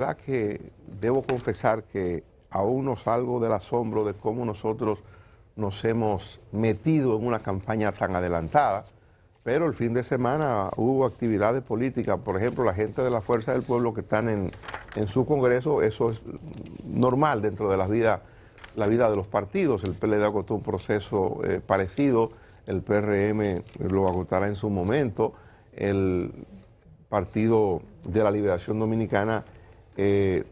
La verdad que debo confesar que aún no salgo del asombro de cómo nosotros nos hemos metido en una campaña tan adelantada, pero el fin de semana hubo actividades políticas, por ejemplo, la gente de la Fuerza del Pueblo que están en su congreso, eso es normal dentro de la vida de los partidos. El PLD agotó un proceso parecido, el PRM lo agotará en su momento, el Partido de la Liberación Dominicana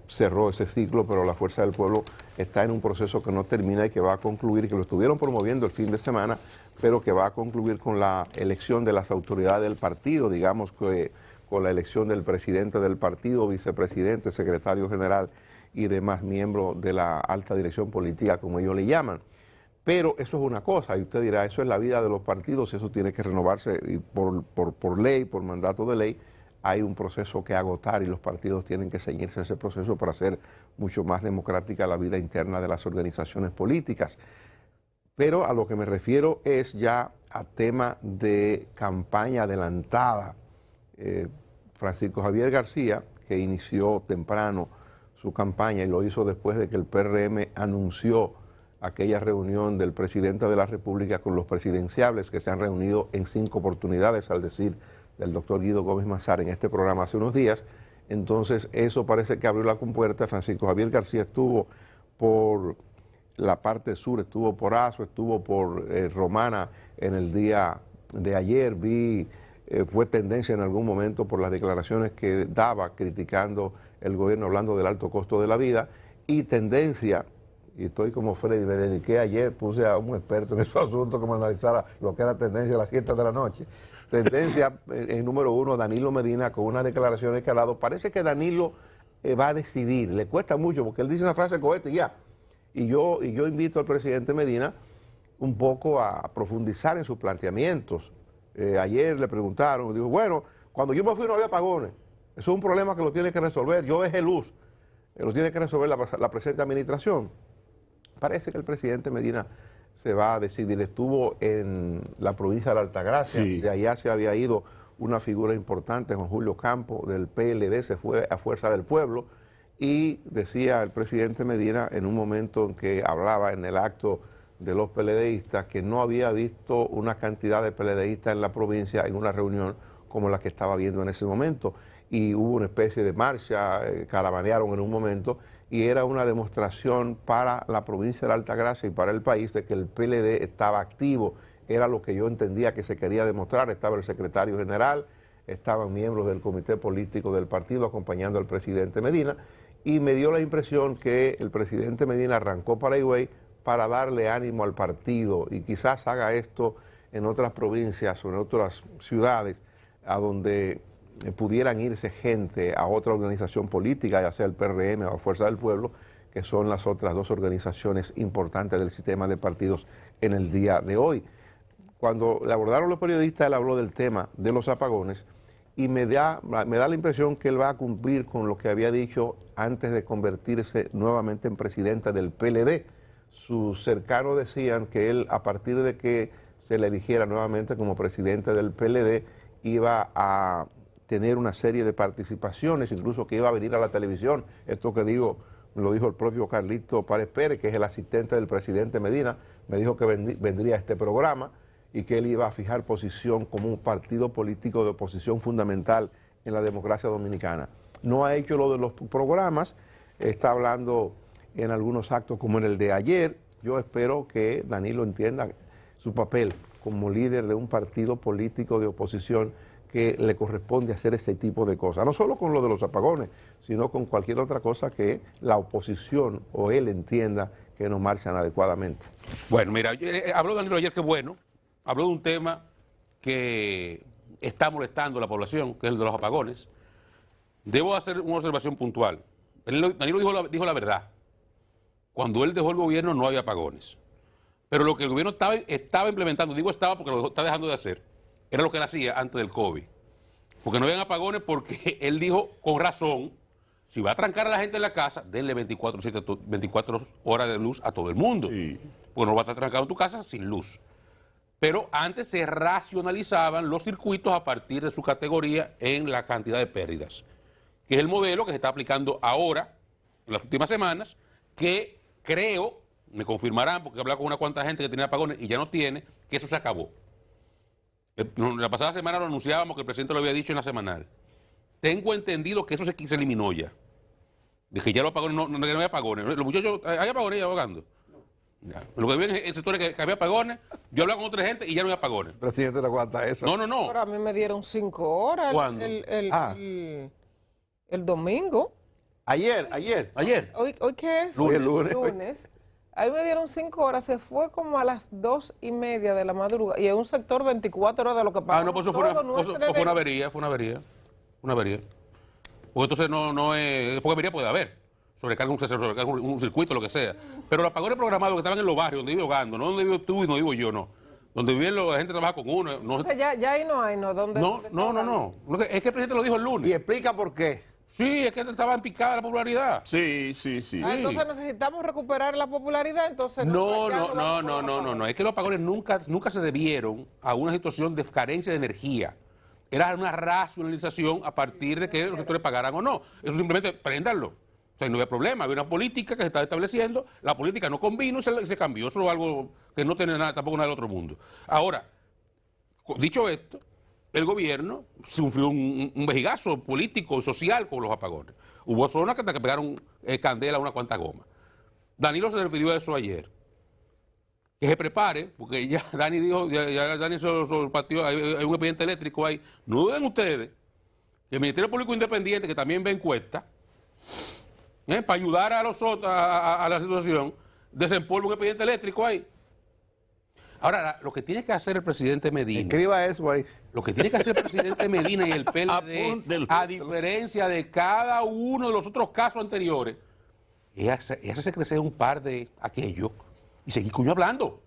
cerró ese ciclo, pero la Fuerza del Pueblo está en un proceso que no termina y que va a concluir, que lo estuvieron promoviendo el fin de semana, pero que va a concluir con la elección de las autoridades del partido, digamos que con la elección del presidente del partido, vicepresidente, secretario general y demás miembros de la alta dirección política, como ellos le llaman. Pero eso es una cosa, y usted dirá, eso es la vida de los partidos, eso tiene que renovarse y por ley, por mandato de ley. Hay un proceso que agotar y los partidos tienen que ceñirse a ese proceso para hacer mucho más democrática la vida interna de las organizaciones políticas. Pero a lo que me refiero es ya a tema de campaña adelantada. Francisco Javier García, que inició temprano su campaña y lo hizo después de que el PRM anunció aquella reunión del presidente de la República con los presidenciables que se han reunido en 5 oportunidades, al decir del doctor Guido Gómez Mazar en este programa hace unos días. Entonces eso parece que abrió la compuerta. Francisco Javier García estuvo por la parte sur, estuvo por Azo, estuvo por Romana en el día de ayer. Fue tendencia en algún momento por las declaraciones que daba criticando el gobierno, hablando del alto costo de la vida, y tendencia, y estoy como Freddy, me dediqué ayer, puse a un experto en esos asuntos que me analizara lo que era tendencia a las 7 de la noche. Tendencia en número 1, Danilo Medina, con unas declaraciones que ha dado. Parece que Danilo va a decidir, le cuesta mucho, porque él dice una frase cohete y ya. Y yo invito al presidente Medina un poco a profundizar en sus planteamientos. Ayer le preguntaron, dijo, bueno, cuando yo me fui no había apagones. Eso es un problema que lo tiene que resolver. Yo dejé luz. Lo tiene que resolver la presente administración. Parece que el presidente Medina se va a decidir. Estuvo en la provincia de la Altagracia, sí. De allá se había ido una figura importante, Juan Julio Campo, del PLD, se fue a Fuerza del Pueblo, y decía el presidente Medina en un momento en que hablaba en el acto de los PLDistas que no había visto una cantidad de PLDistas en la provincia en una reunión como la que estaba viendo en ese momento, y hubo una especie de marcha, caravanearon en un momento, y era una demostración para la provincia de la Altagracia y para el país de que el PLD estaba activo. Era lo que yo entendía que se quería demostrar. Estaba el secretario general, estaban miembros del comité político del partido acompañando al presidente Medina, y me dio la impresión que el presidente Medina arrancó para Higüey para darle ánimo al partido, y quizás haga esto en otras provincias o en otras ciudades a donde pudieran irse gente a otra organización política, ya sea el PRM o Fuerza del Pueblo, que son las otras 2 organizaciones importantes del sistema de partidos en el día de hoy. Cuando le abordaron los periodistas, él habló del tema de los apagones, y me da la impresión que él va a cumplir con lo que había dicho antes de convertirse nuevamente en presidente del PLD. Sus cercanos decían que él, a partir de que se le eligiera nuevamente como presidente del PLD, iba a tener una serie de participaciones, incluso que iba a venir a la televisión. Esto que digo, lo dijo el propio Carlito Párez Pérez, que es el asistente del presidente Medina, me dijo que vendría a este programa y que él iba a fijar posición como un partido político de oposición fundamental en la democracia dominicana. No ha hecho lo de los programas, está hablando en algunos actos como en el de ayer. Yo espero que Danilo entienda su papel como líder de un partido político de oposición, que le corresponde hacer ese tipo de cosas, no solo con lo de los apagones, sino con cualquier otra cosa que la oposición o él entienda que no marchan adecuadamente. Bueno, mira, habló Danilo ayer, que bueno, habló de un tema que está molestando a la población, que es el de los apagones. Debo hacer una observación puntual. Danilo dijo la verdad. Cuando él dejó el gobierno no había apagones. Pero lo que el gobierno estaba implementando, digo estaba porque lo está dejando de hacer, era lo que él hacía antes del COVID. Porque no habían apagones, porque él dijo con razón, si va a trancar a la gente en la casa, denle 24 horas de luz a todo el mundo. Sí. Porque no va a estar trancado en tu casa sin luz. Pero antes se racionalizaban los circuitos a partir de su categoría en la cantidad de pérdidas. que es el modelo que se está aplicando ahora, en las últimas semanas, que creo, me confirmarán, porque he hablado con una cuanta gente que tenía apagones y ya no tiene, que eso se acabó. La pasada semana lo anunciábamos, que el presidente lo había dicho en la semanal. Tengo entendido que eso se eliminó ya. De que ya los apagones, no hay apagones. Los muchachos, hay apagones ya ahogando. Ya. Lo que viven en el sector es que había apagones. Yo hablaba con otra gente y ya no hay apagones. El presidente no aguanta eso. No. Pero a mí me dieron 5 horas ¿Cuándo? el domingo. Ayer. ¿Hoy qué es? Lunes. Lunes. Ahí me dieron 5 horas, se fue como a las 2:30 de la madrugada. Y en un sector 24 horas de lo que pasó. No, pues eso fue una avería, Una avería. Porque entonces no es. Porque avería puede haber. Sobrecarga un circuito, lo que sea. Pero los apagones programados que estaban en los barrios, donde vive hogando, no donde vives tú y no vivo yo, no. Donde viven la gente trabaja con uno. No, o sea, ya ahí no hay, ¿no? No. Es que el presidente lo dijo el lunes. Y explica por qué. Sí, es que estaba en picada la popularidad. Sí. Entonces necesitamos recuperar la popularidad, entonces... No. Es que los apagones nunca se debieron a una situación de carencia de energía. Era una racionalización a partir de que los sectores pagaran o no. Eso simplemente préndanlo. O sea, no había problema, había una política que se estaba estableciendo, la política no convino y se cambió. Eso es algo que no tiene nada, tampoco nada del otro mundo. Ahora, dicho esto, el gobierno sufrió un vejigazo político y social con los apagones. Hubo zonas que pegaron candela a una cuanta goma. Danilo se refirió a eso ayer. Que se prepare, porque ya Dani dijo, ya Dani se partió, hay un expediente eléctrico ahí. No duden ustedes que el Ministerio Público Independiente, que también ve encuestas, para ayudar a los otros a la situación, desempolva un expediente eléctrico ahí. Ahora, lo que tiene que hacer el presidente Medina. Escriba eso ahí. Lo que tiene que hacer el presidente Medina y el PLD, a diferencia de cada uno de los otros casos anteriores, es hacerse crecer un par de aquellos y seguir coño hablando.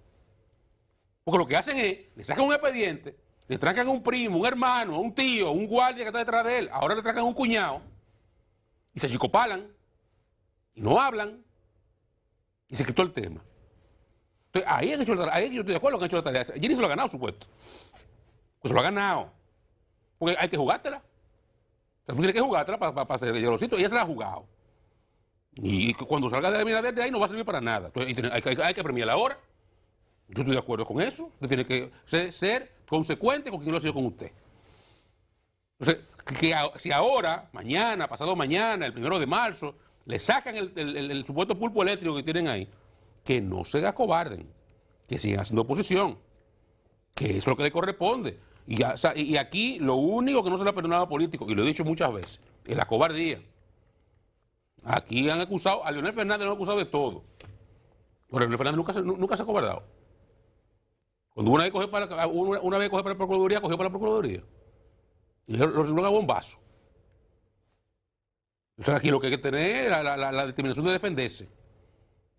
Porque lo que hacen es, le sacan un expediente, le trancan a un primo, un hermano, un tío, un guardia que está detrás de él, ahora le trancan a un cuñado, y se chicopalan, y no hablan, y se quitó el tema. Entonces, ahí yo estoy de acuerdo que han hecho la tarea. Jenny se lo ha ganado su puesto. Pues se lo ha ganado. Porque hay que jugártela. O sea, tú tienes que jugártela para hacer el hielocito. Y ella se la ha jugado. Y cuando salga de la mina de ahí no va a servir para nada. Entonces, hay que premiarla ahora. Yo estoy de acuerdo con eso. Usted tiene que ser consecuente con quien lo ha sido con usted. Entonces, si ahora, mañana, pasado mañana, el 1 de marzo, le sacan el supuesto pulpo eléctrico que tienen ahí, que no se acobarden, que sigan haciendo oposición, que eso es lo que le corresponde. Y aquí lo único que no se le ha perdonado a políticos, y lo he dicho muchas veces, es la cobardía. Aquí han acusado, a Leonel Fernández lo han acusado de todo. Pero Leonel Fernández nunca se ha cobardado. Cuando una vez cogió para la Procuraduría, cogió para la Procuraduría. Y lo resolvió a bombazo. O sea, aquí lo que hay que tener es la determinación de defenderse,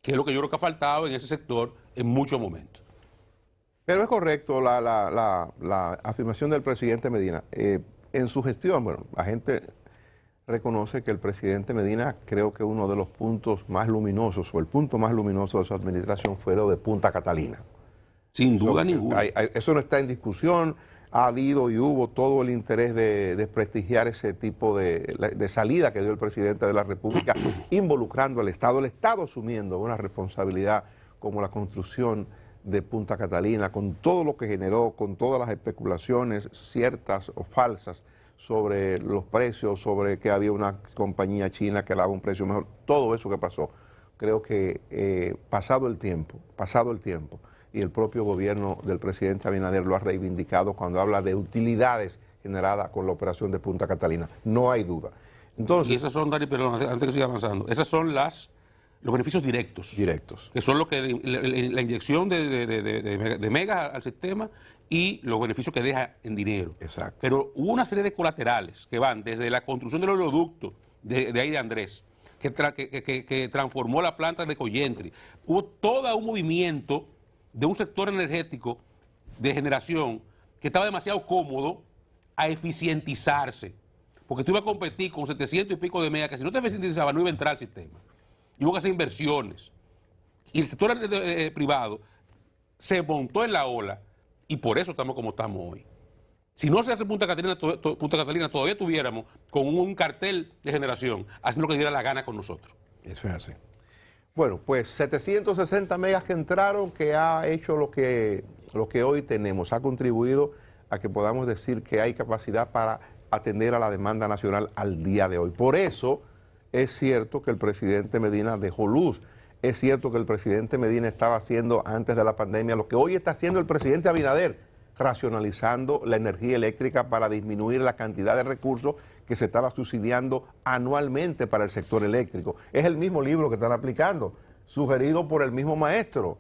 que es lo que yo creo que ha faltado en ese sector en muchos momentos. Pero es correcto la afirmación del presidente Medina. En su gestión, bueno, la gente reconoce que el presidente Medina, creo que uno de los puntos más luminosos, o el punto más luminoso de su administración fue lo de Punta Catalina. Sin duda ninguna. Eso no está en discusión. Ha habido y hubo todo el interés de desprestigiar ese tipo de salida que dio el presidente de la República, involucrando al Estado, el Estado asumiendo una responsabilidad como la construcción de Punta Catalina, con todo lo que generó, con todas las especulaciones ciertas o falsas sobre los precios, sobre que había una compañía china que daba un precio mejor, todo eso que pasó. Creo que pasado el tiempo, y el propio gobierno del presidente Abinader lo ha reivindicado cuando habla de utilidades generadas con la operación de Punta Catalina. No hay duda. Entonces, y esas son, Dani, perdón, antes que siga avanzando, esas son los beneficios directos. Que son lo que la inyección de megas al sistema y los beneficios que deja en dinero. Exacto. Pero hubo una serie de colaterales que van desde la construcción del oleoducto de ahí de Andrés, que transformó la planta de Coyentri. Hubo todo un movimiento de un sector energético de generación que estaba demasiado cómodo a eficientizarse, porque tú ibas a competir con 700 y pico de megas, que si no te eficientizabas no iba a entrar al sistema. Y hubo que hacer inversiones. Y el sector privado se montó en la ola y por eso estamos como estamos hoy. Si no se hace Punta Catalina, todavía tuviéramos con un cartel de generación haciendo lo que diera la gana con nosotros. Eso es así. Bueno, pues 760 megas que entraron, que ha hecho lo que hoy tenemos, ha contribuido a que podamos decir que hay capacidad para atender a la demanda nacional al día de hoy. Por eso es cierto que el presidente Medina dejó luz. Es cierto que el presidente Medina estaba haciendo antes de la pandemia lo que hoy está haciendo el presidente Abinader, racionalizando la energía eléctrica para disminuir la cantidad de recursos que se estaba subsidiando anualmente para el sector eléctrico. Es el mismo libro que están aplicando, sugerido por el mismo maestro.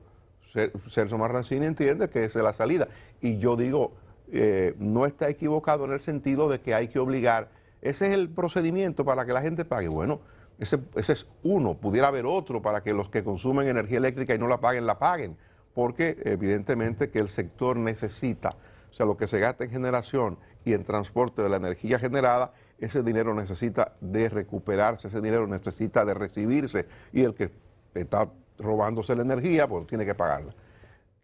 Celso Marrancini entiende que esa es la salida. Y yo digo, no está equivocado en el sentido de que hay que obligar. Ese es el procedimiento para que la gente pague. Bueno, ese es uno. Pudiera haber otro para que los que consumen energía eléctrica y no la paguen. Porque evidentemente que el sector necesita, o sea, lo que se gasta en generación y en transporte de la energía generada, ese dinero necesita de recuperarse, ese dinero necesita de recibirse, y el que está robándose la energía, pues tiene que pagarla.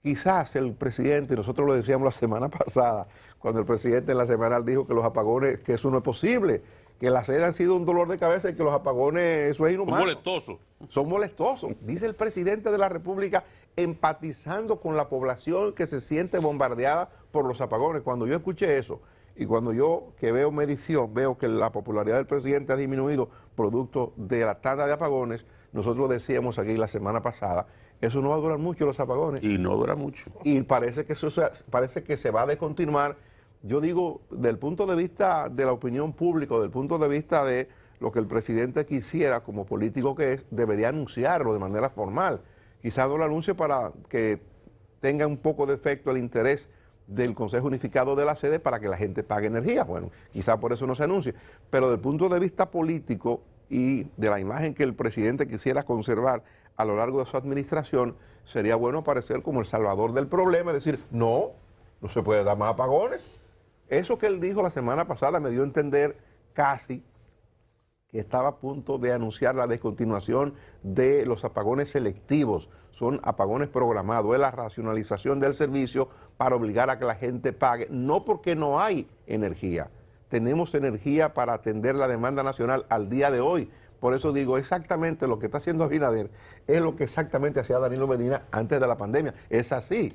Quizás el presidente, nosotros lo decíamos la semana pasada, cuando el presidente en la semanal dijo que los apagones, que eso no es posible, que las sedes han sido un dolor de cabeza y que los apagones, eso es inhumano. Son molestosos. Son molestosos. Dice el presidente de la República empatizando con la población que se siente bombardeada por los apagones. Cuando yo escuché eso y cuando yo que veo medición, veo que la popularidad del presidente ha disminuido producto de la tanda de apagones, nosotros decíamos aquí la semana pasada, eso no va a durar mucho los apagones. Y no dura mucho. Y parece que parece que se va a descontinuar. Yo digo, del punto de vista de la opinión pública, del punto de vista de lo que el presidente quisiera, como político que es, debería anunciarlo de manera formal. Quizás no lo anuncie para que tenga un poco de efecto el interés del Consejo Unificado de la Sede para que la gente pague energía. Bueno, quizás por eso no se anuncie. Pero del punto de vista político y de la imagen que el presidente quisiera conservar a lo largo de su administración, sería bueno aparecer como el salvador del problema, es decir, no se puede dar más apagones. Eso que él dijo la semana pasada me dio a entender casi que estaba a punto de anunciar la descontinuación de los apagones selectivos. Son apagones programados, es la racionalización del servicio para obligar a que la gente pague, no porque no hay energía. Tenemos energía para atender la demanda nacional al día de hoy. Por eso digo, exactamente lo que está haciendo Abinader es lo que exactamente hacía Danilo Medina antes de la pandemia. Es así.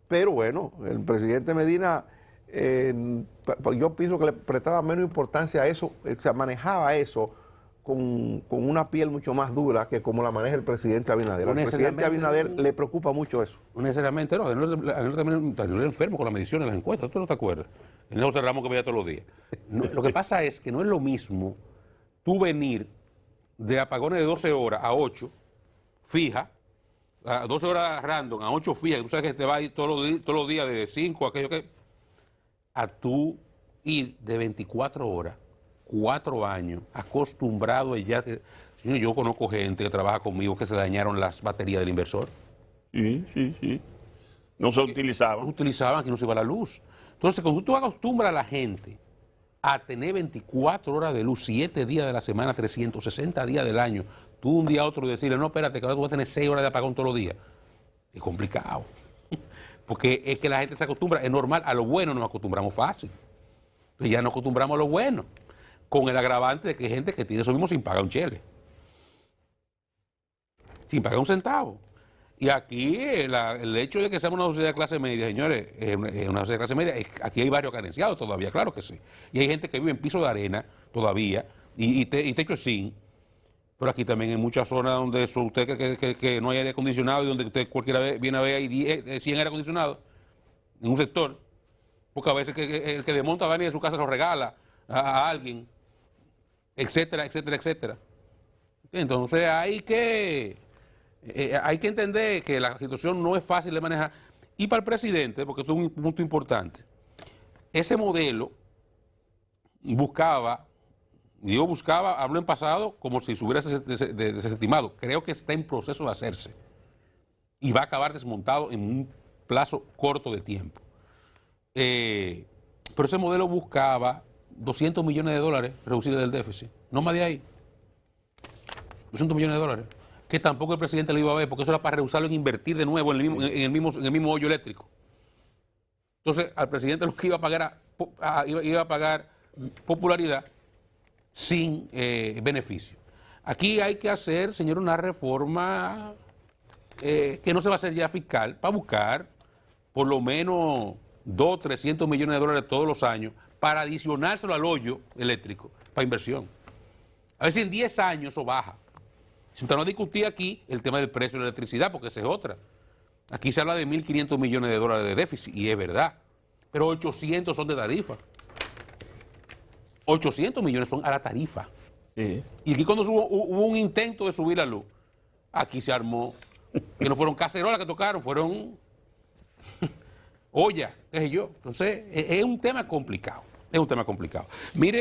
Pero bueno, el presidente Medina, yo pienso que le prestaba menos importancia a eso, se manejaba eso con una piel mucho más dura que como la maneja el presidente Abinader. Al presidente Abinader le preocupa mucho eso. No necesariamente, no. Danilo era enfermo con las mediciones, las encuestas, ¿tú no te acuerdas? En José Ramos que veía todos los días. No, lo que pasa es que no es lo mismo tú venir de apagones de 12 horas a 8, fija, a 12 horas random, a 8 fija, que tú sabes que te va a ir todos los días de 5 a aquello que... a tú ir de 24 horas, 4 años, acostumbrado a ya que... Yo conozco gente que trabaja conmigo que se dañaron las baterías del inversor. Sí. No se utilizaban. No utilizaban, que no se iba la luz. Entonces, cuando tú acostumbras a la gente a tener 24 horas de luz, 7 días de la semana, 360 días del año, tú un día a otro decirle, no, espérate, que ahora tú vas a tener 6 horas de apagón todos los días. Es complicado. Porque es que la gente se acostumbra, es normal, a lo bueno nos acostumbramos fácil. Entonces ya nos acostumbramos a lo bueno, con el agravante de que hay gente que tiene eso mismo sin pagar un chele. Sin pagar un centavo. Y aquí el hecho de que seamos una sociedad de clase media, señores, una sociedad de clase media, aquí hay varios carenciados todavía, claro que sí. Y hay gente que vive en piso de arena todavía y techo zinc. Pero aquí también hay muchas zonas donde usted cree que no hay aire acondicionado y donde usted cualquiera viene a ver hay 100 aire acondicionados en un sector. Porque a veces el que desmonta va a venir de su casa lo regala a alguien, etcétera, etcétera, etcétera. Entonces hay que entender que la situación no es fácil de manejar. Y para el presidente, porque esto es un punto importante, ese modelo hablo en pasado como si se hubiera desestimado. Creo que está en proceso de hacerse. Y va a acabar desmontado en un plazo corto de tiempo. Pero ese modelo buscaba 200 millones de dólares reducir del déficit. No más de ahí. 200 millones de dólares. Que tampoco el presidente lo iba a ver, porque eso era para rehusarlo en invertir de nuevo en el mismo hoyo eléctrico. Entonces, al presidente lo que iba a pagar era iba a pagar popularidad sin beneficio. Aquí hay que hacer, señor, una reforma que no se va a hacer ya fiscal, para buscar por lo menos 200, 300 millones de dólares todos los años para adicionárselo al hoyo eléctrico, para inversión. A ver si en 10 años eso baja. Si no discutí aquí el tema del precio de la electricidad, porque esa es otra. Aquí se habla de 1.500 millones de dólares de déficit, y es verdad. Pero 800 son de tarifa. 800 millones son a la tarifa. Sí. Y aquí cuando hubo un intento de subir la luz, aquí se armó, que no fueron cacerolas que tocaron, fueron olla, qué sé yo. Entonces, es un tema complicado. Es un tema complicado. Mire.